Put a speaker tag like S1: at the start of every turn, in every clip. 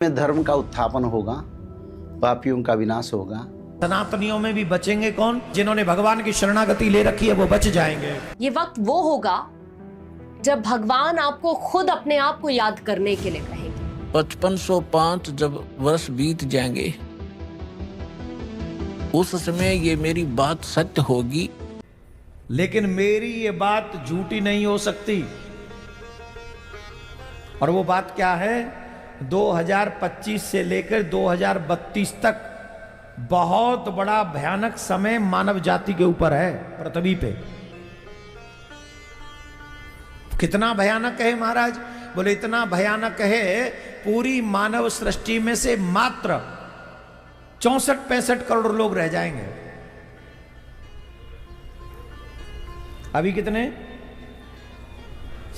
S1: में धर्म का उत्थापन होगा, पापियों का विनाश होगा।
S2: सनातनियों में भी बचेंगे कौन? जिन्होंने भगवान की शरणागति ले रखी है वो बच जाएंगे।
S3: ये वक्त वो होगा जब भगवान आपको खुद अपने आप को याद करने के लिए कहेंगे।
S4: 5505 जब वर्ष बीत जाएंगे उस समय ये मेरी बात सत्य होगी,
S2: लेकिन मेरी ये बात झूठी नहीं हो सकती। और वो बात क्या है? 2025 से लेकर 2032 तक बहुत बड़ा भयानक समय मानव जाति के ऊपर है, पृथ्वी पे। कितना भयानक है महाराज? बोले इतना भयानक है, पूरी मानव सृष्टि में से मात्र 64-65 करोड़ लोग रह जाएंगे। अभी कितने?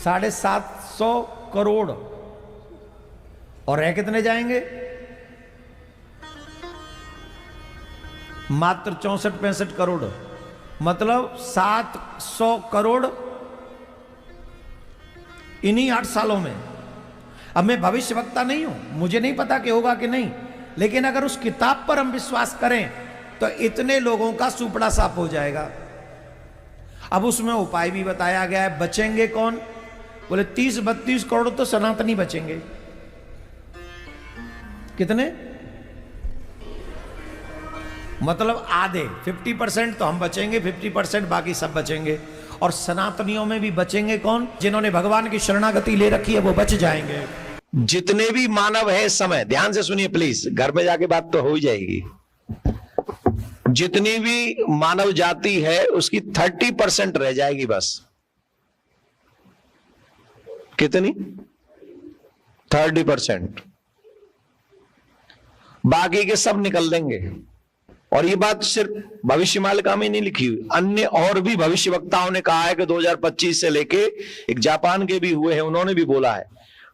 S2: 750 करोड़। और रह कितने जाएंगे? मात्र 64-65 करोड़। मतलब 700 करोड़ इन्हीं 8 सालों में। अब मैं भविष्यवक्ता नहीं हूं, मुझे नहीं पता कि होगा कि नहीं, लेकिन अगर उस किताब पर हम विश्वास करें तो इतने लोगों का सुपड़ा साफ हो जाएगा। अब उसमें उपाय भी बताया गया है। बचेंगे कौन? बोले 30-32 करोड़ तो सनातनी बचेंगे। कितने? मतलब आधे, 50% तो हम बचेंगे, 50% बाकी सब बचेंगे। और सनातनियों में भी बचेंगे कौन? जिन्होंने भगवान की शरणागति ले रखी है वो बच जाएंगे।
S5: जितने भी मानव है इस समय, ध्यान से सुनिए प्लीज, घर में जाके बात तो हो ही जाएगी। जितनी भी मानव जाति है उसकी 30% रह जाएगी बस। कितनी? 30%। बाकी के सब निकल देंगे। और ये बात सिर्फ भविष्यमालिका में नहीं लिखी हुई, अन्य और भी भविष्यवक्ताओं ने कहा है कि 2025 से लेके, एक जापान के भी हुए हैं, उन्होंने भी बोला है।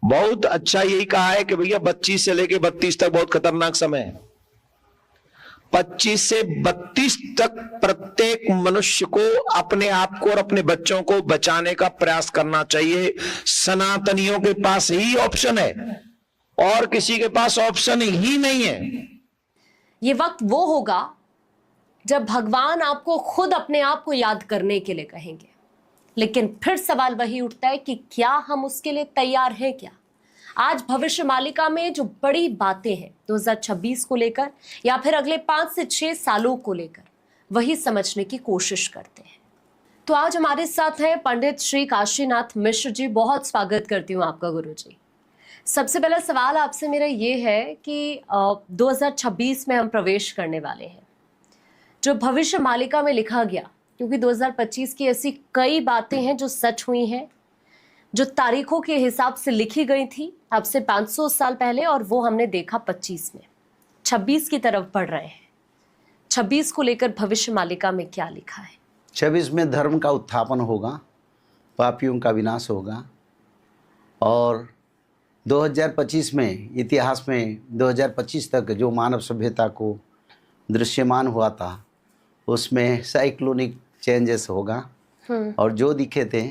S5: बहुत अच्छा यही कहा है कि भैया 25 से लेके 32 तक बहुत खतरनाक समय है। 25 से 32 तक प्रत्येक मनुष्य को अपने आप को और अपने बच्चों को बचाने का प्रयास करना चाहिए। सनातनियों के पास ही ऑप्शन है और किसी के पास ऑप्शन ही नहीं है।
S3: ये वक्त वो होगा जब भगवान आपको खुद अपने आप को याद करने के लिए कहेंगे। लेकिन फिर सवाल वही उठता है कि क्या हम उसके लिए तैयार हैं क्या? आज भविष्य मालिका में जो बड़ी बातें हैं 2026 को लेकर या फिर अगले 5 से 6 सालों को लेकर, वही समझने की कोशिश करते हैं। तो आज हमारे साथ हैं पंडित श्री काशीनाथ मिश्र जी। बहुत स्वागत करती हूँ आपका गुरु जी। सबसे पहला सवाल आपसे मेरा ये है कि 2026 में हम प्रवेश करने वाले हैं। जो भविष्य मालिका में लिखा गया, क्योंकि 2025 की ऐसी कई बातें हैं जो सच हुई हैं, जो तारीखों के हिसाब से लिखी गई थी अब से 500 साल पहले, और वो हमने देखा 25 में। 26 की तरफ बढ़ रहे हैं। 26 को लेकर भविष्य मालिका में क्या लिखा है?
S1: 26 में धर्म का उत्थापन होगा, पापियों का विनाश होगा। और 2025 में, इतिहास में 2025 तक जो मानव सभ्यता को दृश्यमान हुआ था उसमें साइक्लोनिक चेंजेस होगा। और जो दिखे थे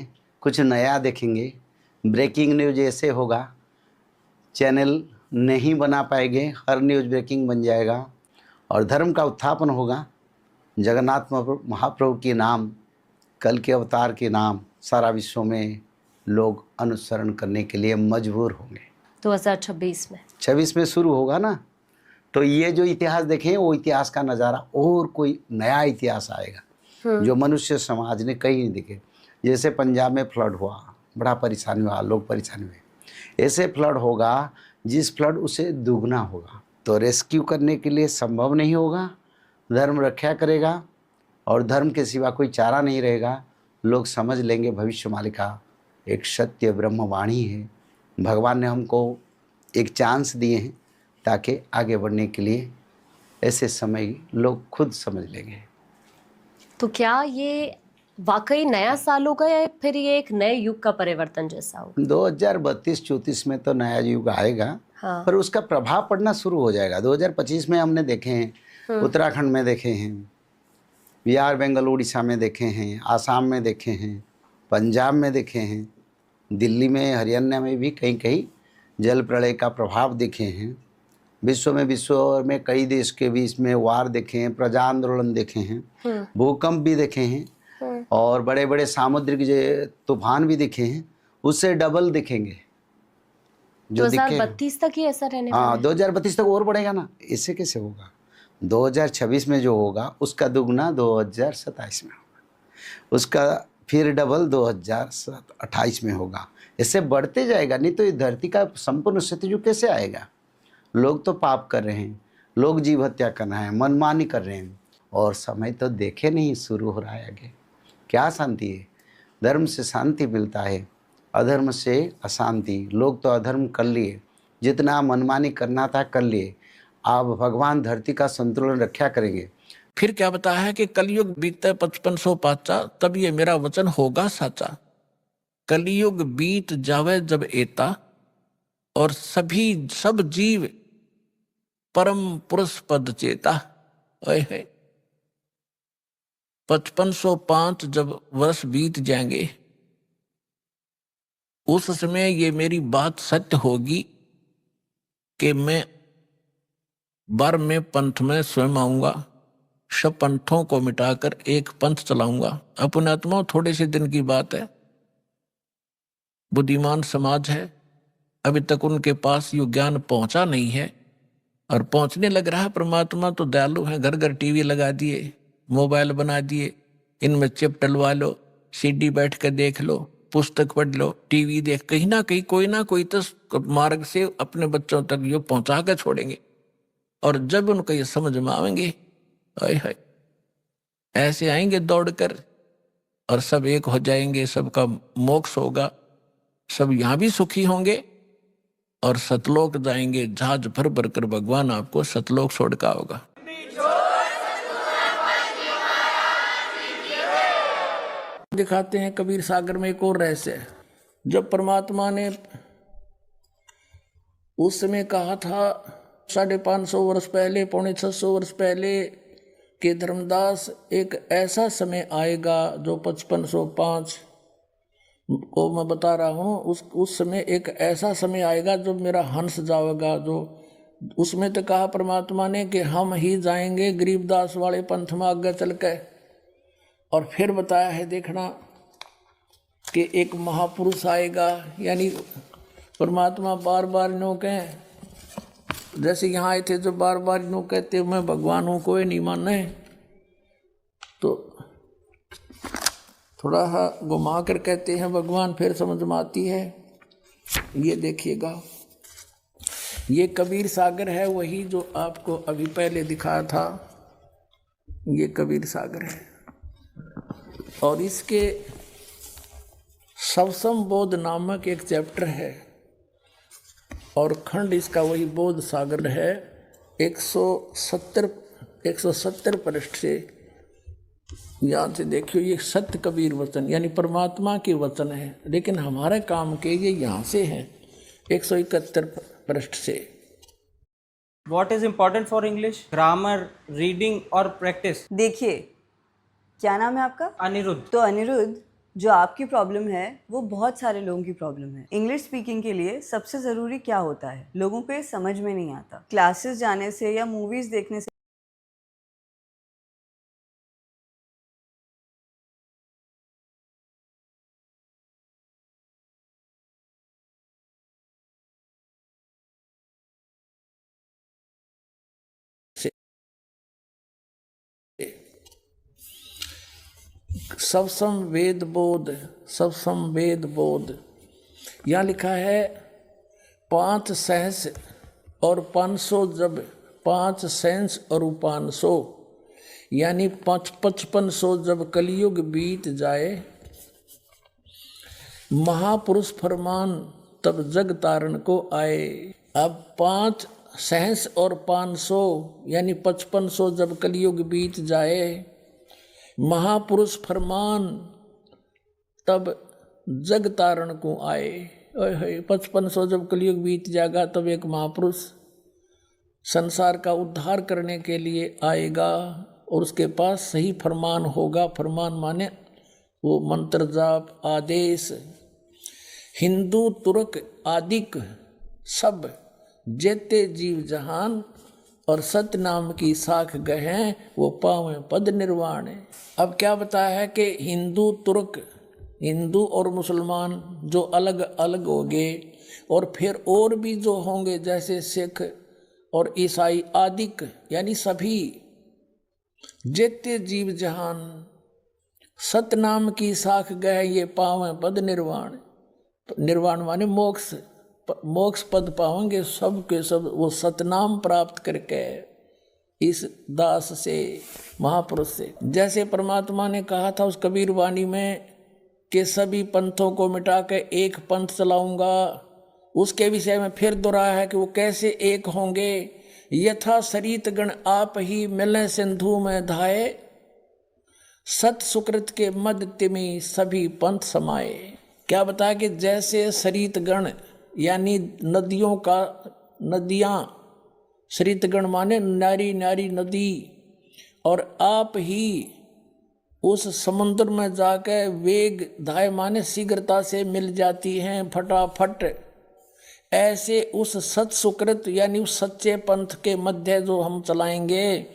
S1: कुछ नया देखेंगे। ब्रेकिंग न्यूज ऐसे होगा, चैनल नहीं बना पाएंगे, हर न्यूज ब्रेकिंग बन जाएगा। और धर्म का उत्थापन होगा। जगन्नाथ महाप्रभु के नाम, कल के अवतार के नाम सारा विश्व में लोग अनुसरण करने के लिए मजबूर होंगे।
S3: 2026 में
S1: 26 में शुरू होगा ना। तो ये जो इतिहास देखें वो इतिहास का नज़ारा, और कोई नया इतिहास आएगा जो मनुष्य समाज ने कहीं नहीं देखे। जैसे पंजाब में फ्लड हुआ, बड़ा परेशानी हुआ, लोग परेशानी हुए। ऐसे फ्लड होगा, जिस फ्लड उसे दुगना होगा। तो रेस्क्यू करने के लिए संभव नहीं होगा, धर्म रक्षा करेगा और धर्म के सिवा कोई चारा नहीं रहेगा। लोग समझ लेंगे भविष्य मालिका एक सत्य ब्रह्मवाणी है। भगवान ने हमको एक चांस दिए हैं ताकि आगे बढ़ने के लिए। ऐसे समय लोग खुद समझ लेंगे।
S3: तो क्या ये वाकई नया साल होगा या फिर ये एक नए युग का परिवर्तन जैसा होगा?
S1: 2032-34 में तो नया युग आएगा।
S3: हाँ।
S1: पर उसका प्रभाव पड़ना शुरू हो जाएगा। 2025 में हमने देखे हैं, उत्तराखंड में देखे हैं, बिहार, बंगाल, उड़ीसा में देखे हैं, आसाम में देखे हैं, पंजाब में देखे हैं, दिल्ली में, हरियाणा में भी कहीं कहीं जल प्रलय का प्रभाव देखे हैं। विश्व में कई देश के बीच में वार देखे हैं, प्रजा आंदोलन देखे हैं, भूकंप भी देखे हैं और बड़े बड़े सामुद्रिक तूफान भी देखे हैं। उससे डबल दिखेंगे जो
S3: 2032 तक ही ऐसा रहने वाला
S1: हाँ,
S3: है?
S1: 2032 तक और बढ़ेगा ना, इससे कैसे होगा? 2026 में जो होगा उसका दुगना 2027 में होगा, उसका फिर डबल 2028 में होगा। इससे बढ़ते जाएगा, नहीं तो ये धरती का संपूर्ण सत्ययुग कैसे आएगा? लोग तो पाप कर रहे हैं, लोग जीव हत्या कर रहे हैं, मनमानी कर रहे हैं और समय तो देखे नहीं शुरू हो रहा है आगे। क्या शांति है? धर्म से शांति मिलता है, अधर्म से अशांति। लोग तो अधर्म कर लिए, जितना मनमानी करना था कर लिए। अब भगवान धरती का संतुलन रक्षा करेंगे।
S4: फिर क्या बताया है कि कलयुग बीते 5500 पाचा, तब ये मेरा वचन होगा साचा। कलयुग बीत जावे जब एता, और सब जीव परम पुरुष पद चेता। ओए है 5505 जब वर्ष बीत जाएंगे, उस समय ये मेरी बात सत्य होगी कि मैं में पंथ में स्वयं आऊंगा, सब पंथों को मिटाकर एक पंथ चलाऊंगा। अपने आत्मा थोड़े से दिन की बात है, बुद्धिमान समाज है, अभी तक उनके पास ये ज्ञान पहुंचा नहीं है और पहुंचने लग रहा है। परमात्मा तो दयालु है, घर घर टीवी लगा दिए, मोबाइल बना दिए, इनमें चिप डलवा लो, सीडी बैठ कर देख लो, पुस्तक पढ़ लो, टीवी देख, कहीं ना कोई तो मार्ग से अपने बच्चों तक ये पहुंचा कर छोड़ेंगे। और जब उनको ये समझ में आवेंगे, हाय ऐसे आएंगे दौड़कर और सब एक हो जाएंगे, सबका मोक्ष होगा, सब यहां भी सुखी होंगे और सतलोक जाएंगे। जहाज भर भर कर भगवान आपको सतलोक छोड़का होगा। दिखाते हैं कबीर सागर में एक और रहस्य। जब परमात्मा ने उस समय कहा था 550 वर्ष पहले, 650 वर्ष पहले कि धर्मदास एक ऐसा समय आएगा जो 5505 को मैं बता रहा हूँ, उस समय एक ऐसा समय आएगा जो मेरा हंस जाएगा। जो उसमें तो कहा परमात्मा ने कि हम ही जाएंगे गरीबदास वाले पंथ में आगे चल के। और फिर बताया है, देखना कि एक महापुरुष आएगा, यानी परमात्मा बार बार नो कहें, जैसे यहाँ आए थे जो बार बार नो कहते मैं भगवान हूँ, कोई नहीं माने, तो थोड़ा घुमा कर कहते हैं भगवान, फिर समझ में आती है। ये देखिएगा, ये कबीर सागर है, वही जो आपको अभी पहले दिखाया था, ये कबीर सागर है। और इसके सवसम बोध नामक एक चैप्टर है और खंड इसका वही बोध सागर है। 170 पृष्ठ से यहाँ से देखियो, ये सत्य कबीर वचन यानी परमात्मा के वचन है, लेकिन हमारे काम के ये यहाँ से है 171 पृष्ठ से।
S6: What is important for English? Grammar, reading और practice?
S7: देखिए, क्या नाम है आपका?
S6: अनिरुद्ध।
S7: तो अनिरुद्ध, जो आपकी प्रॉब्लम है वो बहुत सारे लोगों की प्रॉब्लम है। इंग्लिश स्पीकिंग के लिए सबसे ज़रूरी क्या होता है, लोगों को ये समझ में नहीं आता। क्लासेस जाने से या मूवीज़ देखने से
S4: सबसम वेद बोध, सबसम वेद बोध, यहाँ लिखा है 5 सहस और 500 जब 5 सहस और 500 यानी 5500 जब कलयुग बीत जाए, महापुरुष फरमान तब जग तारण को आए। अब 5 सहस और 500 यानी 5500 जब कलयुग बीत जाए, महापुरुष फरमान तब जग तारण को आए। 5500 जब कलयुग बीत जाएगा तब एक महापुरुष संसार का उद्धार करने के लिए आएगा और उसके पास सही फरमान होगा। फरमान माने वो मंत्र जाप आदेश। हिंदू तुर्क आदिक सब जेते जीव जहान और सत्य नाम की साख गहें वो पावें पद निर्वाण। अब क्या बताया है कि हिंदू तुर्क, हिंदू और मुसलमान जो अलग अलग हो गए, और फिर और भी जो होंगे जैसे सिख और ईसाई आदिक, यानी सभी जेते जीव जहान सतनाम की साख गए ये पावें पद निर्वाण। निर्वाण माने मोक्ष, मोक्ष पद पावेंगे सब के सब वो सतनाम प्राप्त करके इस दास से, महापुरुष से। जैसे परमात्मा ने कहा था उस कबीर वाणी में कि सभी पंथों को मिटा के एक पंथ चलाऊंगा, उसके विषय में फिर दोहराया है कि वो कैसे एक होंगे। यथा सरित गण आप ही मिले सिंधु में धाये, सत सुकृत के मद तिमी सभी पंथ समाये। क्या बताया कि जैसे सरित गण यानी नदियों का, नदियाँ, सरित गण माने नारी नारी नदी, और आप ही उस समुद्र में जाकर वेग धाय माने शीघ्रता से मिल जाती हैं फटाफट। ऐसे उस सत सुकृत यानी उस सच्चे पंथ के मध्य जो हम चलाएंगे,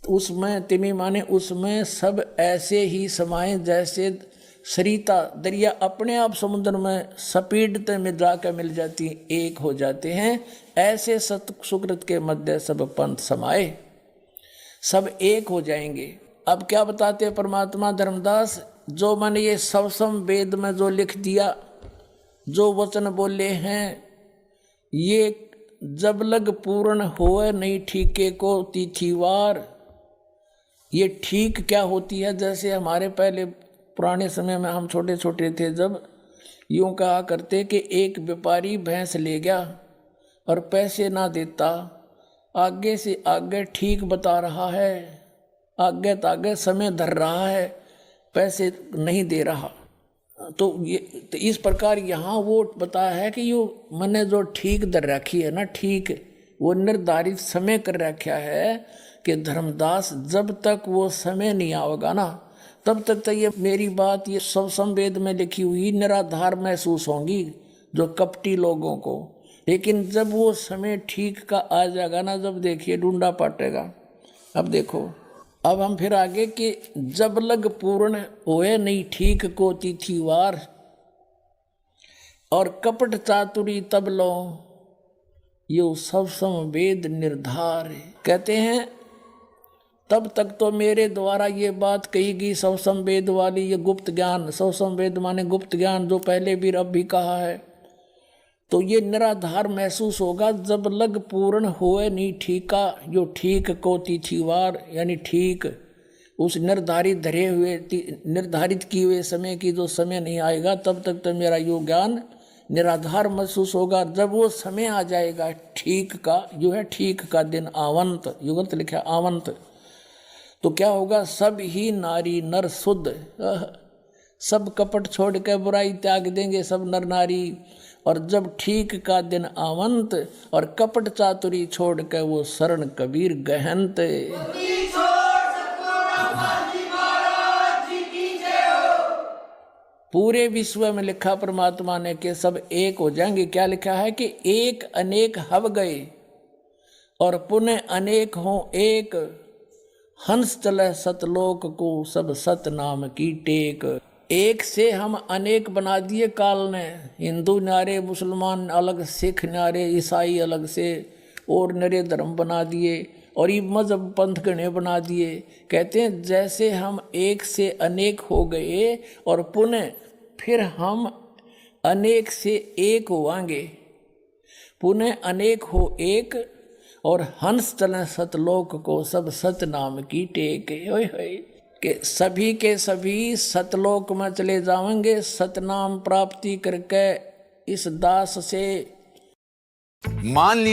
S4: उसमें तिमी माने उसमें सब ऐसे ही समाये जैसे सरिता दरिया अपने आप समुद्र में सपीडते में जाकर मिल जाती, एक हो जाते हैं। ऐसे सत सुकृत के मध्य सब पंथ समाये, सब एक हो जाएंगे। अब क्या बताते हैं परमात्मा धर्मदास, जो मैंने ये सवसम वेद में जो लिख दिया, जो वचन बोले हैं, ये जब लग पूर्ण होए नहीं ठीके को तिथिवार। ये ठीक क्या होती है, जैसे हमारे पहले पुराने समय में हम छोटे छोटे थे जब यूँ कहा करते कि एक व्यापारी भैंस ले गया और पैसे ना देता, आगे से आगे ठीक बता रहा है, आगे तागे समय धर रहा है, पैसे नहीं दे रहा। तो इस प्रकार यहाँ वो बताया है कि यो मैंने जो ठीक दर रखी है ना, ठीक वो निर्धारित समय कर रखा है कि धर्मदास जब तक वो समय नहीं आएगा ना, तब तक तो ये मेरी बात ये सब संवेद में लिखी हुई निराधार महसूस होंगी जो कपटी लोगों को। लेकिन जब वो समय ठीक का आ जाएगा ना, जब देखिए ढूंढा पाटेगा। अब देखो, अब हम फिर आगे कि जब लग पूर्ण होए नहीं ठीक को तिथिवार, और कपट चातुरी तब लो यो सब संवेद निर्धार। कहते हैं तब तक तो मेरे द्वारा ये बात कही गई सब संवेद वाली, ये गुप्त ज्ञान, सब संवेद माने गुप्त ज्ञान जो पहले भी अब भी कहा है, तो ये निराधार महसूस होगा जब लग पूर्ण होए नहीं ठीका, जो ठीक को तिथिवार यानी ठीक उस निर्धारित धरे हुए निर्धारित किए हुए समय की जो समय नहीं आएगा, तब तक तो मेरा यो ज्ञान निराधार महसूस होगा। जब वो समय आ जाएगा ठीक का, जो है ठीक का दिन आवंत, युगंत लिखा आवंत, तो क्या होगा, सब ही नारी नर शुद्ध, सब कपट छोड़ कर बुराई त्याग देंगे सब नर नारी। और जब ठीक का दिन आवंत और कपट चातुरी छोड़ कर वो शरण कबीर गहंत। पूरे विश्व में लिखा परमात्मा ने कि सब एक हो जाएंगे। क्या लिखा है कि एक अनेक हव गए और पुनः अनेक हों एक, हंस चले सतलोक को सब सत नाम की टेक। एक से हम अनेक बना दिए काल ने, हिंदू न्यारे, मुसलमान अलग, सिख न्यारे, ईसाई अलग से, और नरे धर्म बना दिए और ये मजहब पंथ गणे बना दिए। कहते हैं जैसे हम एक से अनेक हो गए और पुनः फिर हम अनेक से एक होवांगे, पुनः अनेक हो एक, और हंस चले सतलोक को सब सत नाम की टेक। होय होय कि सभी के सभी सतलोक में चले जाएंगे सतनाम प्राप्ति करके इस दास से।
S8: मान ली